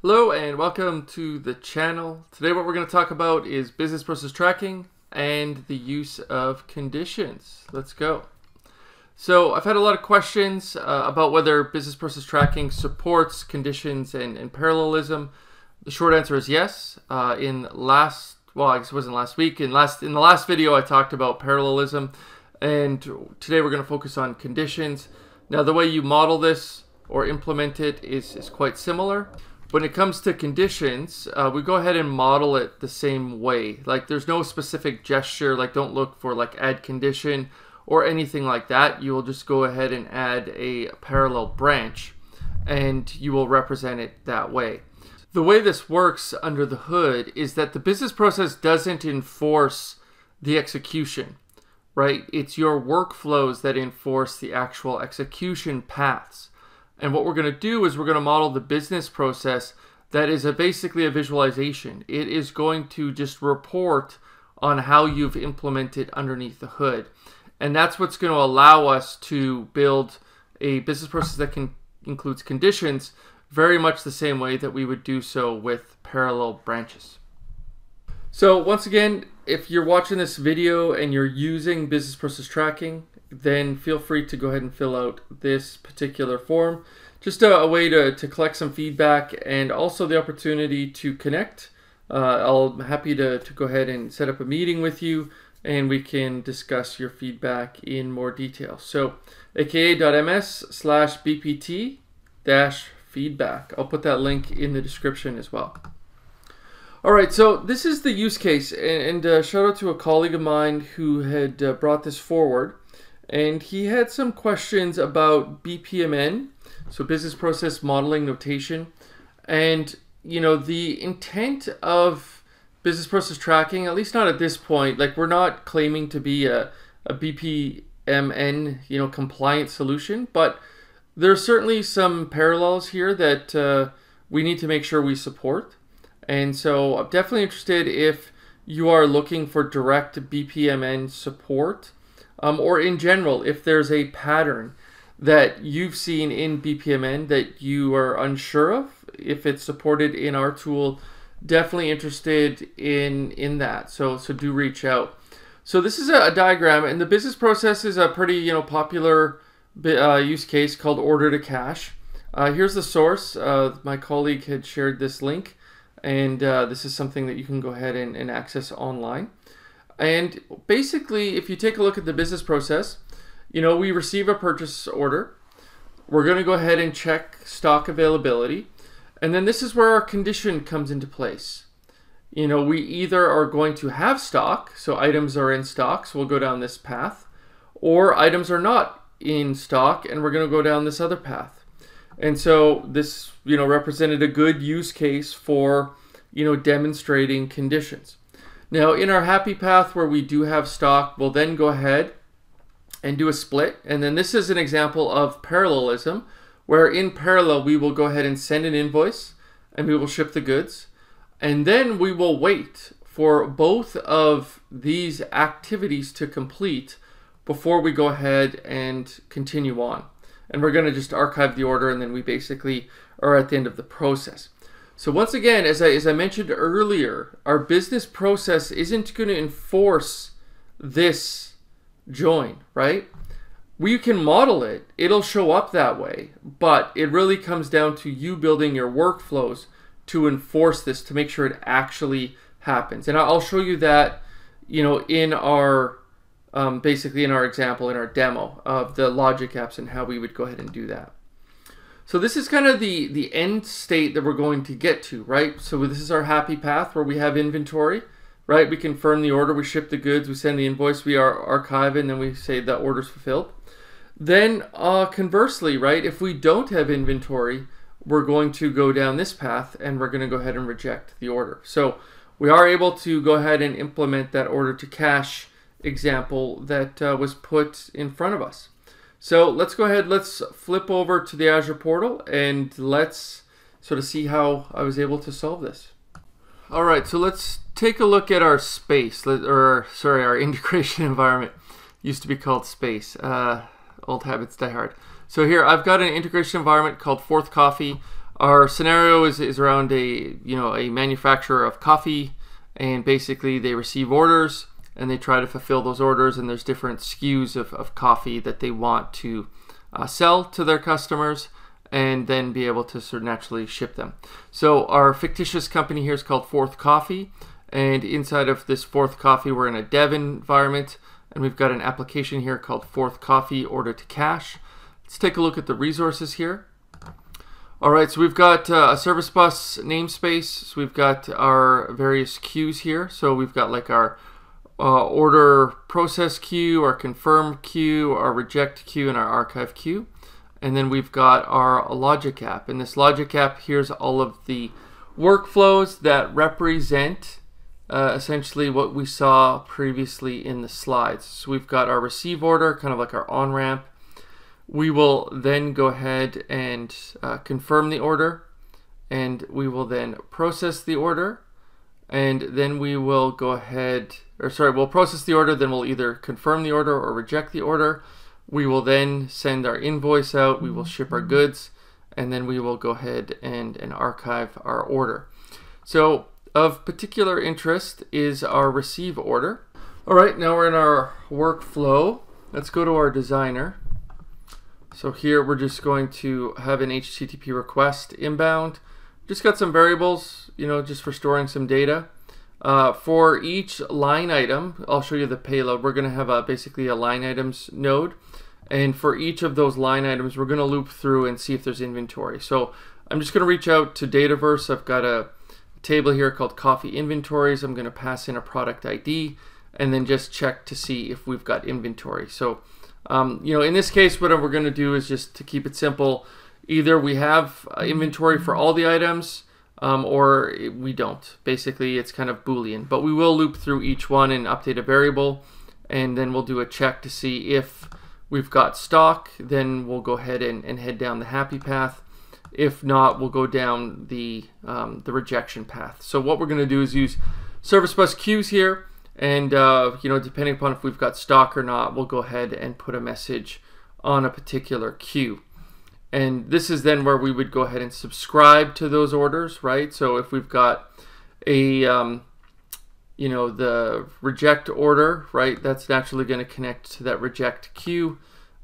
Hello and welcome to the channel. Today what we're going to talk about is business process tracking and the use of conditions. Let's go. So I've had a lot of questions about whether business process tracking supports conditions and parallelism. The short answer is yes. I guess it wasn't last week. In the last video I talked about parallelism, and today we're going to focus on conditions. Now the way you model this or implement it is quite similar. When it comes to conditions, we go ahead and model it the same way. Like there's no specific gesture, like don't look for like add condition or anything like that. You will just go ahead and add a parallel branch and you will represent it that way. The way this works under the hood is that the business process doesn't enforce the execution, right? It's your workflows that enforce the actual execution paths. And what we're going to do is we're going to model the business process that is basically a visualization. It is going to just report on how you've implemented underneath the hood. And that's what's going to allow us to build a business process that includes conditions very much the same way that we would do so with parallel branches. So once again, if you're watching this video and you're using business process tracking, then feel free to go ahead and fill out this particular form. Just a way to collect some feedback and also the opportunity to connect. I'm happy to go ahead and set up a meeting with you and we can discuss your feedback in more detail. So aka.ms/bpt-feedback. I'll put that link in the description as well. All right, so this is the use case, and shout out to a colleague of mine who had brought this forward. And he had some questions about BPMN, so business process modeling notation. And, you know, the intent of business process tracking, at least not at this point, like we're not claiming to be a BPMN, compliant solution, but there's certainly some parallels here that we need to make sure we support. And so I'm definitely interested if you are looking for direct BPMN support. Or in general, if there's a pattern that you've seen in BPMN that you are unsure of, if it's supported in our tool, definitely interested in that. So do reach out. So this is a diagram, and the business process is a pretty popular use case called order to cash. Here's the source. My colleague had shared this link, and this is something that you can go ahead and access online. And basically, if you take a look at the business process, we receive a purchase order. We're going to go ahead and check stock availability. And then this is where our condition comes into place. We either are going to have stock, so items are in stock, so we'll go down this path, or items are not in stock, and we're going to go down this other path. And so this, represented a good use case for, demonstrating conditions. Now in our happy path where we do have stock, we'll then go ahead and do a split. And then this is an example of parallelism, where in parallel we will go ahead and send an invoice and we will ship the goods. And then we will wait for both of these activities to complete before we go ahead and continue on. And we're going to just archive the order, and then we basically are at the end of the process. So once again, as I mentioned earlier, our business process isn't going to enforce this join, right? We can model it. It'll show up that way, but it really comes down to you building your workflows to enforce this, to make sure it actually happens. And I'll show you that, in our, basically in our example, in our demo of the logic apps and how we would go ahead and do that. So this is kind of the end state that we're going to get to, right? So this is our happy path where we have inventory, right? We confirm the order, we ship the goods, we send the invoice, we archive it, and then we say the order's fulfilled. Then conversely, right, if we don't have inventory, we're going to go down this path and we're going to go ahead and reject the order. So we are able to go ahead and implement that order to cash example that was put in front of us. So let's go ahead, let's flip over to the Azure portal and let's sort of see how I was able to solve this. All right, so let's take a look at our space, our integration environment. Used to be called space. Old habits die hard. So here I've got an integration environment called Fourth Coffee. our scenario is around a manufacturer of coffee, and basically they receive orders and they try to fulfill those orders, and there's different SKUs of coffee that they want to sell to their customers and then be able to sort of naturally ship them. So our fictitious company here is called Fourth Coffee, and inside of this Fourth Coffee we're in a dev environment, and we've got an application here called Fourth Coffee Order to Cash. Let's take a look at the resources here. Alright, so we've got a service bus namespace, so we've got our various queues here. So we've got like our order process queue, our confirm queue, our reject queue, and our archive queue. And then we've got our logic app. And this logic app, here's all of the workflows that represent essentially what we saw previously in the slides. So we've got our receive order, kind of like our on-ramp. We will then go ahead and confirm the order, and we will then process the order, and then we will go ahead, we'll process the order, then we'll either confirm the order or reject the order. We will then send our invoice out, we will ship our goods, and then we will go ahead and archive our order. So of particular interest is our receive order. All right, now we're in our workflow. Let's go to our designer. So here we're just going to have an HTTP request inbound. Just got some variables, just for storing some data. For each line item, I'll show you the payload. We're going to have basically a line items node. And for each of those line items, we're going to loop through and see if there's inventory. So I'm just going to reach out to Dataverse. I've got a table here called coffee inventories. I'm going to pass in a product ID and then just check to see if we've got inventory. So in this case, what we're going to do is just to keep it simple. Either we have inventory for all the items or we don't. Basically, it's kind of Boolean. But we will loop through each one and update a variable, and then we'll do a check to see if we've got stock. Then we'll go ahead and head down the happy path. If not, we'll go down the rejection path. So what we're going to do is use service bus queues here. And depending upon if we've got stock or not, we'll go ahead and put a message on a particular queue. And this is then where we would go ahead and subscribe to those orders, right? So if we've got a the reject order, right, that's naturally going to connect to that reject queue,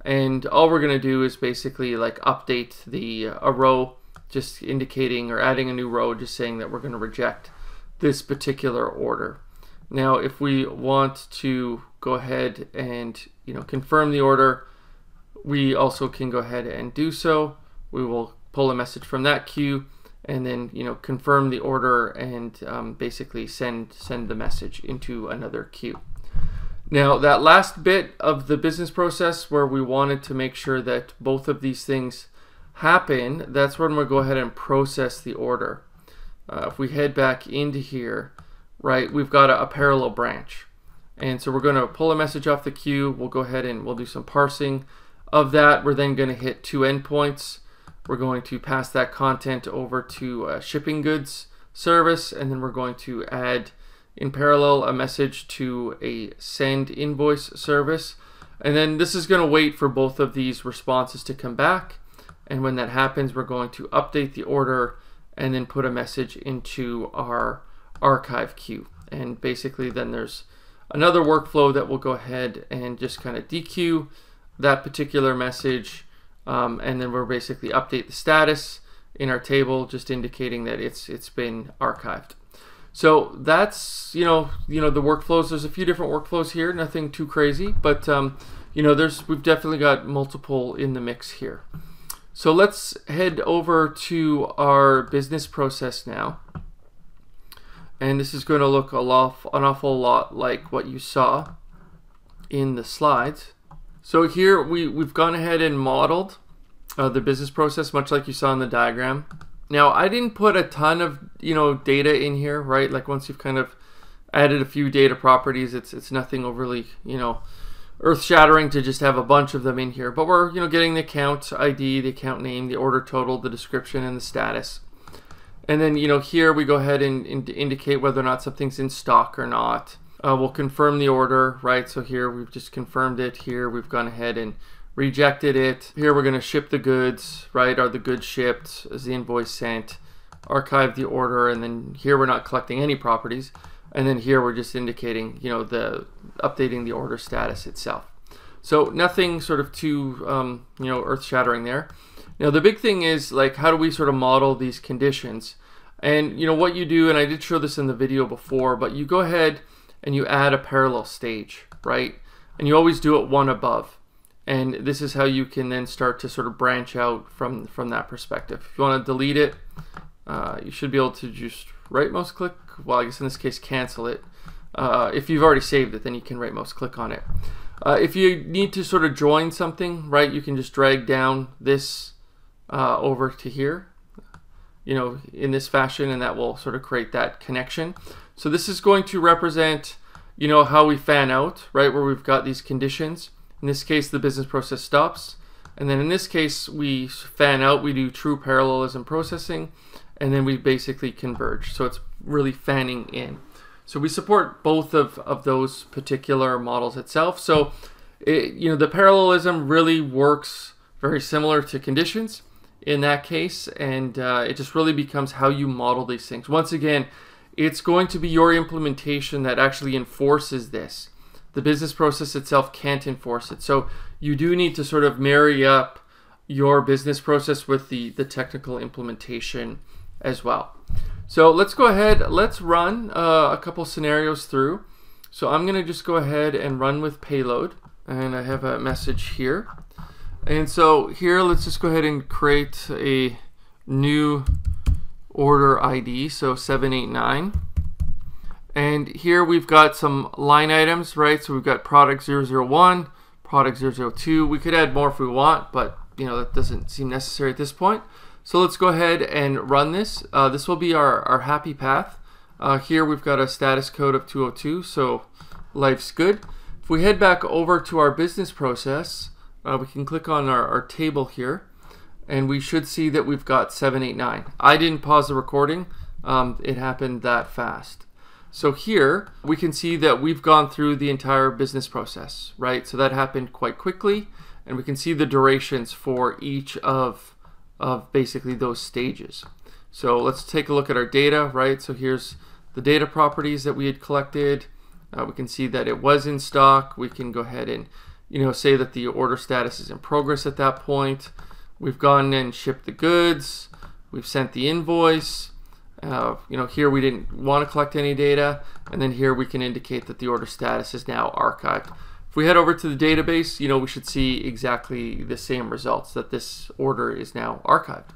and all we're going to do is basically like update a row, just indicating or adding a new row, just saying that we're going to reject this particular order. Now, if we want to go ahead and confirm the order, we also can go ahead and do so. We will pull a message from that queue and then confirm the order and basically send the message into another queue. Now, that last bit of the business process where we wanted to make sure that both of these things happen, that's when we'll go ahead and process the order. If we head back into here, right, we've got a parallel branch. And so we're going to pull a message off the queue. We'll go ahead and we'll do some parsing of that. We're then going to hit two endpoints. We're going to pass that content over to a shipping goods service, and then we're going to add in parallel a message to a send invoice service. And then this is going to wait for both of these responses to come back. And when that happens, we're going to update the order and then put a message into our archive queue. And basically then there's another workflow that will go ahead and just kind of dequeue that particular message, and then we'll basically update the status in our table, just indicating that it's been archived. So that's the workflows. There's a few different workflows here, nothing too crazy, but we've definitely got multiple in the mix here. So let's head over to our business process now. And this is going to look an awful lot like what you saw in the slides. So here we've gone ahead and modeled the business process, much like you saw in the diagram. Now, I didn't put a ton of data in here, right? Like once you've kind of added a few data properties, it's nothing overly earth-shattering to just have a bunch of them in here. But we're getting the account ID, the account name, the order total, the description, and the status. And then here we go ahead and indicate whether or not something's in stock or not. We'll confirm the order, right? So here we've just confirmed it. Here we've gone ahead and rejected it. Here we're going to ship the goods, right? Are the goods shipped? Is the invoice sent? Archive the order, and then here we're not collecting any properties. And then here we're just indicating, you know, the updating the order status itself. So nothing sort of too, you know, earth-shattering there. Now the big thing is, like, how do we sort of model these conditions? And you know what you do, and I did show this in the video before, but you go ahead and you add a parallel stage, right? And you always do it one above. And this is how you can then start to sort of branch out from that perspective. If you want to delete it, you should be able to just right mouse click. Well, I guess in this case, cancel it. If you've already saved it, then you can right mouse click on it. If you need to sort of join something, right, you can just drag down this over to here, you know, in this fashion, and that will sort of create that connection. So this is going to represent, you know, how we fan out, right, where we've got these conditions. In this case, the business process stops. And then in this case, we fan out, we do true parallelism processing, and then we basically converge. So it's really fanning in. So we support both of those particular models itself. So, you know, the parallelism really works very similar to conditions in that case, and it just really becomes how you model these things. Once again, it's going to be your implementation that actually enforces this. The business process itself can't enforce it. So you do need to sort of marry up your business process with the technical implementation as well. So let's go ahead, let's run a couple scenarios through. So I'm gonna just go ahead and run with payload, and I have a message here. And so here, let's just go ahead and create a new order ID, so 789. And here we've got some line items, right? So we've got product 001, product 002. We could add more if we want, but you know, that doesn't seem necessary at this point. So let's go ahead and run this. This will be our happy path. Here we've got a status code of 202, so life's good. If we head back over to our business process, we can click on our table here, and we should see that we've got 789. I didn't pause the recording. It happened that fast. So here we can see that we've gone through the entire business process, right? So that happened quite quickly, and we can see the durations for each of basically those stages. So let's take a look at our data, right? So here's the data properties that we had collected. We can see that it was in stock. We can go ahead and, you know, say that the order status is in progress at that point. We've gone and shipped the goods. We've sent the invoice. You know, here we didn't want to collect any data, and then here we can indicate that the order status is now archived. If we head over to the database, you know, we should see exactly the same results, that this order is now archived.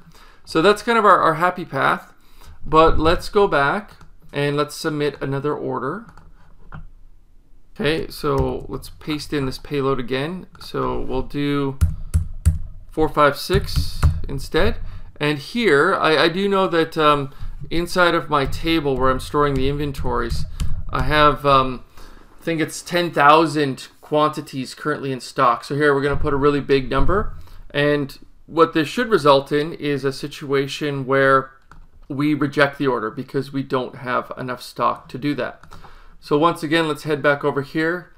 So that's kind of our happy path, but let's go back and let's submit another order. Okay, so let's paste in this payload again. So we'll do 456 instead. And here, I do know that inside of my table where I'm storing the inventories, I have, I think it's 10,000 quantities currently in stock. So here we're going to put a really big number. And what this should result in is a situation where we reject the order because we don't have enough stock to do that. So once again, let's head back over here.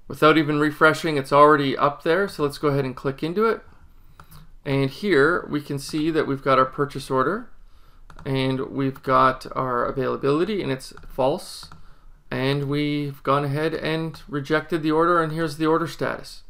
Without even refreshing, it's already up there. So let's go ahead and click into it. And here we can see that we've got our purchase order and we've got our availability, and it's false. And we've gone ahead and rejected the order, and here's the order status.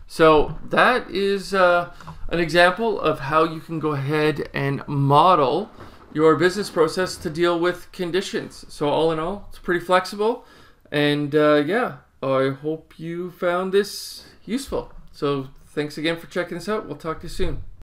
So that is an example of how you can go ahead and model your business process to deal with conditions. So all in all, it's pretty flexible. And yeah, I hope you found this useful. So thanks again for checking this out. We'll talk to you soon.